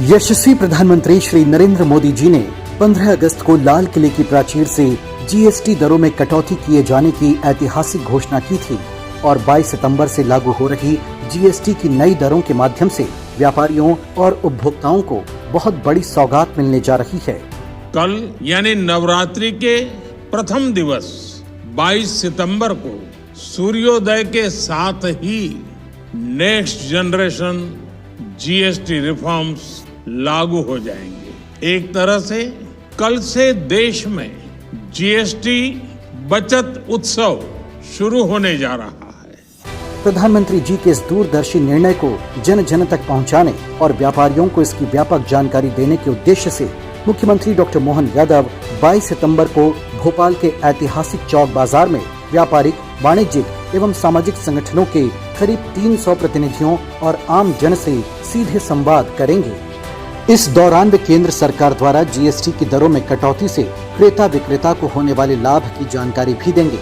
यशस्वी प्रधानमंत्री श्री नरेंद्र मोदी जी ने 15 अगस्त को लाल किले की प्राचीर से जीएसटी दरों में कटौती किए जाने की ऐतिहासिक घोषणा की थी और 22 सितंबर से लागू हो रही जीएसटी की नई दरों के माध्यम से व्यापारियों और उपभोक्ताओं को बहुत बड़ी सौगात मिलने जा रही है। कल यानी नवरात्रि के प्रथम दिवस 22 सितंबर को सूर्योदय के साथ ही नेक्स्ट जनरेशन जीएसटी रिफॉर्म्स लागू हो जाएंगे। एक तरह से कल से देश में जीएसटी बचत उत्सव शुरू होने जा रहा है। प्रधानमंत्री जी के इस दूरदर्शी निर्णय को जन जन तक पहुंचाने और व्यापारियों को इसकी व्यापक जानकारी देने के उद्देश्य से मुख्यमंत्री डॉक्टर मोहन यादव 22 सितंबर को भोपाल के ऐतिहासिक चौक बाजार में व्यापारिक, वाणिज्यिक एवं सामाजिक संगठनों के करीब 300 प्रतिनिधियों और आम जन से सीधे संवाद करेंगे। इस दौरान वे केंद्र सरकार द्वारा जीएसटी की दरों में कटौती से क्रेता विक्रेता को होने वाले लाभ की जानकारी भी देंगे।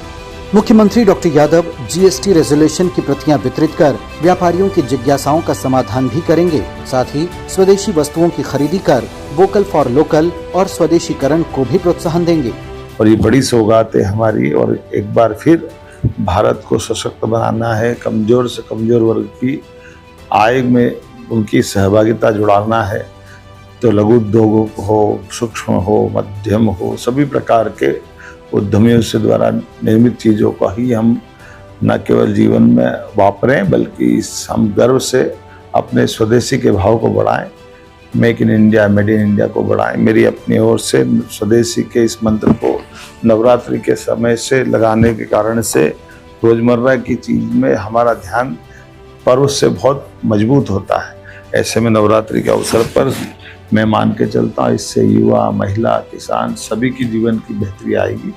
मुख्यमंत्री डॉक्टर यादव जीएसटी रेजोल्यूशन की प्रतियां वितरित कर व्यापारियों की जिज्ञासाओं का समाधान भी करेंगे। साथ ही स्वदेशी वस्तुओं की खरीदी कर वोकल फॉर लोकल और स्वदेशीकरण को भी प्रोत्साहन देंगे। और ये बड़ी सौगात है हमारी, और एक बार फिर भारत को सशक्त बनाना है, कमजोर से कमजोर वर्ग की आय में उनकी सहभागिता जुड़ाना है। तो लघु उद्योग हो, सूक्ष्म हो, मध्यम हो, सभी प्रकार के उद्यमियों से द्वारा निर्मित चीज़ों का ही हम न केवल जीवन में वापरें, बल्कि हम गर्व से अपने स्वदेशी के भाव को बढ़ाएं, make in India, made in India को बढ़ाएं। मेरी अपनी ओर से स्वदेशी के इस मंत्र को नवरात्रि के समय से लगाने के कारण से रोजमर्रा की चीज़ में हमारा ध्यान पर्व से बहुत मजबूत होता है। ऐसे में नवरात्रि के अवसर पर मैं मान के चलता हूँ, इससे युवा, महिला, किसान सभी की जीवन की बेहतरी आएगी।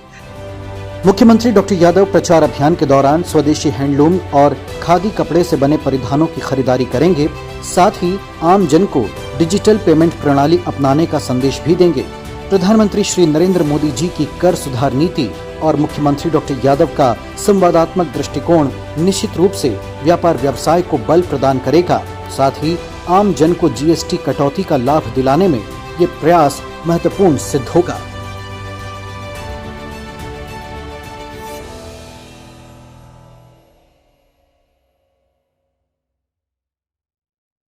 मुख्यमंत्री डॉक्टर यादव प्रचार अभियान के दौरान स्वदेशी हैंडलूम और खादी कपड़े से बने परिधानों की खरीदारी करेंगे। साथ ही आम जन को डिजिटल पेमेंट प्रणाली अपनाने का संदेश भी देंगे। प्रधानमंत्री श्री नरेंद्र मोदी जी की कर सुधार नीति और मुख्यमंत्री डॉक्टर यादव का संवादात्मक दृष्टिकोण निश्चित रूप से व्यापार व्यवसाय को बल प्रदान करेगा। साथ ही आम जन को जीएसटी कटौती का लाभ दिलाने में ये प्रयास महत्वपूर्ण सिद्ध होगा।